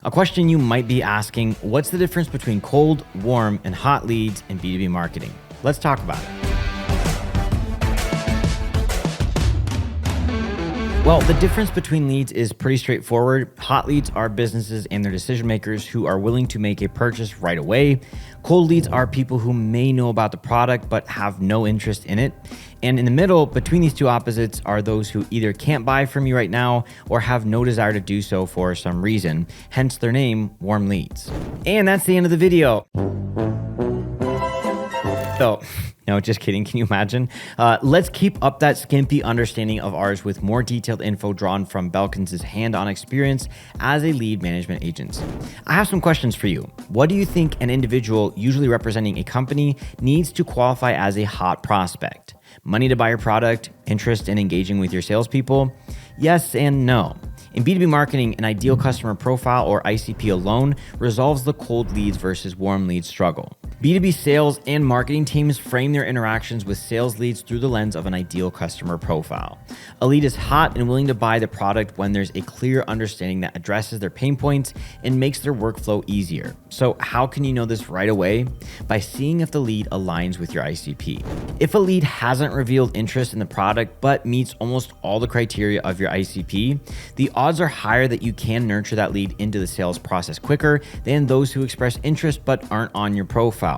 A question you might be asking, what's the difference between cold, warm, and hot leads in B2B marketing? Let's talk about it. Well, the difference between leads is pretty straightforward. Hot leads are businesses and their decision makers who are willing to make a purchase right away. Cold leads are people who may know about the product but have no interest in it. And in the middle, between these two opposites, are those who either can't buy from you right now or have no desire to do so for some reason, hence their name, warm leads. And that's the end of the video. So, no, just kidding. Can you imagine? Let's keep up that skimpy understanding of ours with more detailed info drawn from Belkins' hand-on experience as a lead management agency. I have some questions for you. What do you think an individual, usually representing a company, needs to qualify as a hot prospect? Money to buy your product? Interest in engaging with your salespeople? Yes and no. In B2B marketing, an ideal customer profile or ICP alone resolves the cold leads versus warm leads struggle. B2B sales and marketing teams frame their interactions with sales leads through the lens of an ideal customer profile. A lead is hot and willing to buy the product when there's a clear understanding that addresses their pain points and makes their workflow easier. So how can you know this right away? By seeing if the lead aligns with your ICP. If a lead hasn't revealed interest in the product but meets almost all the criteria of your ICP, the odds are higher that you can nurture that lead into the sales process quicker than those who express interest but aren't on your profile.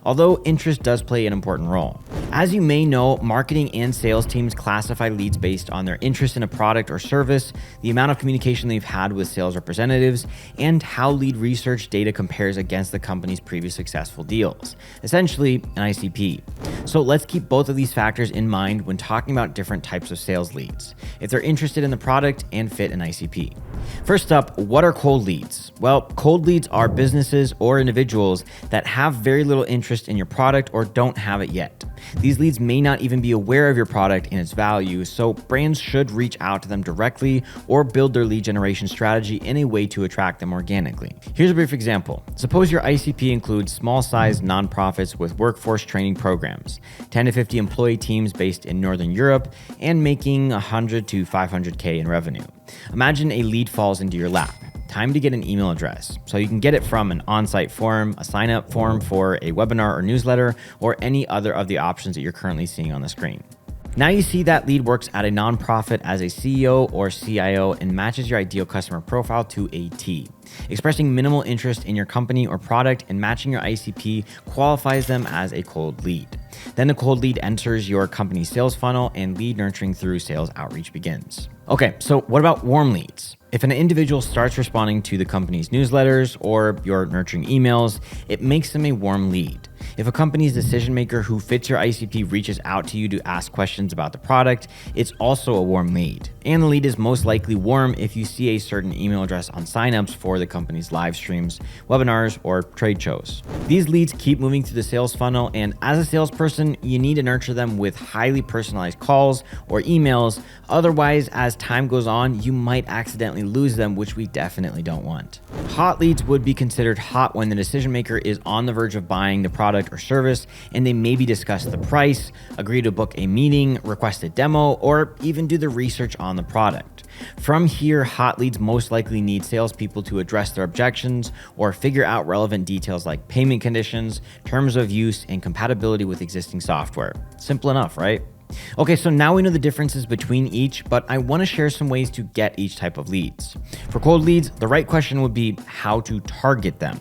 Although interest does play an important role. As you may know, marketing and sales teams classify leads based on their interest in a product or service, the amount of communication they've had with sales representatives, and how lead research data compares against the company's previous successful deals. Essentially, an ICP. So let's keep both of these factors in mind when talking about different types of sales leads, if they're interested in the product and fit an ICP. First up, what are cold leads? Well, cold leads are businesses or individuals that have very little interest in your product or don't have it yet. These leads may not even be aware of your product and its value, so brands should reach out to them directly or build their lead generation strategy in a way to attract them organically. Here's a brief example. Suppose your ICP includes small-sized nonprofits with workforce training programs, 10 to 50 employee teams based in Northern Europe, and making 100 to 500K in revenue. Imagine a lead falls into your lap. Time to get an email address. So you can get it from an on-site form, a sign-up form for a webinar or newsletter, or any other of the options that you're currently seeing on the screen. Now you see that lead works at a nonprofit as a CEO or CIO and matches your ideal customer profile to a T. Expressing minimal interest in your company or product and matching your ICP qualifies them as a cold lead. Then the cold lead enters your company's sales funnel and lead nurturing through sales outreach begins. Okay, so what about warm leads? If an individual starts responding to the company's newsletters or your nurturing emails, it makes them a warm lead. If a company's decision maker who fits your ICP reaches out to you to ask questions about the product, it's also a warm lead. And the lead is most likely warm if you see a certain email address on signups for the company's live streams, webinars, or trade shows. These leads keep moving through the sales funnel, and as a salesperson, you need to nurture them with highly personalized calls or emails. Otherwise, as time goes on, you might accidentally lose them, which we definitely don't want. Hot leads would be considered hot when the decision maker is on the verge of buying the product or service, and they maybe discuss the price, agree to book a meeting, request a demo, or even do the research on the product. From here, hot leads most likely need salespeople to address their objections or figure out relevant details like payment conditions, terms of use, and compatibility with existing software. Simple enough, right? Okay, so now we know the differences between each, but I want to share some ways to get each type of leads. For cold leads, the right question would be how to target them.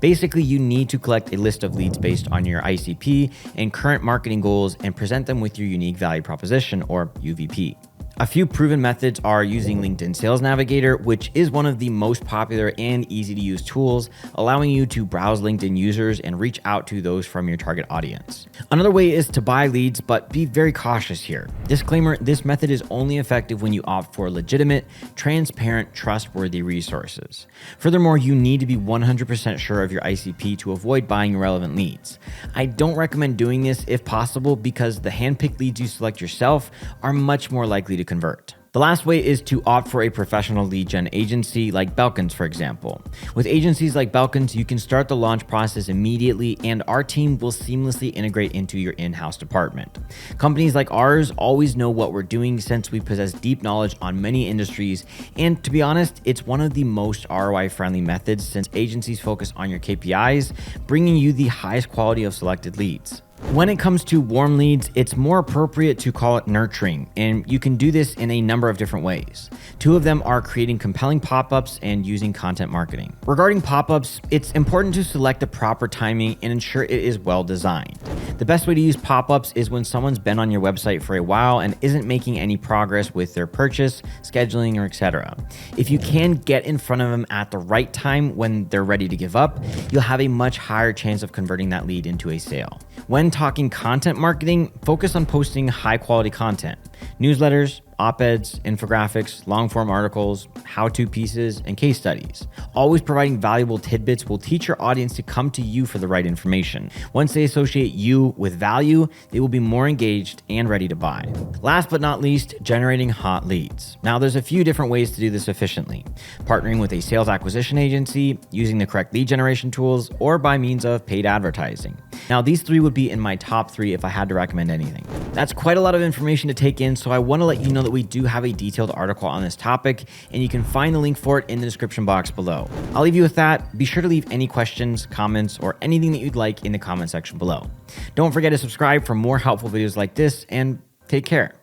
Basically, you need to collect a list of leads based on your ICP and current marketing goals and present them with your unique value proposition or UVP. A few proven methods are using LinkedIn Sales Navigator, which is one of the most popular and easy to use tools, allowing you to browse LinkedIn users and reach out to those from your target audience. Another way is to buy leads, but be very cautious here. Disclaimer, this method is only effective when you opt for legitimate, transparent, trustworthy resources. Furthermore, you need to be 100% sure of your ICP to avoid buying irrelevant leads. I don't recommend doing this if possible because the handpicked leads you select yourself are much more likely to convert. The last way is to opt for a professional lead gen agency like Belkins, for example. With agencies like Belkins, you can start the launch process immediately and our team will seamlessly integrate into your in-house department. Companies like ours always know what we're doing since we possess deep knowledge on many industries, and to be honest, it's one of the most ROI-friendly methods since agencies focus on your KPIs, bringing you the highest quality of selected leads. When it comes to warm leads, it's more appropriate to call it nurturing, and you can do this in a number of different ways. Two of them are creating compelling pop-ups and using content marketing. Regarding pop-ups, it's important to select the proper timing and ensure it is well designed. The best way to use pop-ups is when someone's been on your website for a while and isn't making any progress with their purchase, scheduling, or etc. If you can get in front of them at the right time when they're ready to give up, you'll have a much higher chance of converting that lead into a sale. When talking content marketing, focus on posting high quality content, newsletters, op-eds, infographics, long-form articles, how-to pieces, and case studies. Always providing valuable tidbits will teach your audience to come to you for the right information. Once they associate you with value, they will be more engaged and ready to buy. Last but not least, generating hot leads. Now, there's a few different ways to do this efficiently. Partnering with a sales acquisition agency, using the correct lead generation tools, or by means of paid advertising. Now, these three would be in my top 3 if I had to recommend anything. That's quite a lot of information to take in, so I want to let you know that we do have a detailed article on this topic, and you can find the link for it in the description box below. I'll leave you with that. Be sure to leave any questions, comments, or anything that you'd like in the comment section below. Don't forget to subscribe for more helpful videos like this, and take care.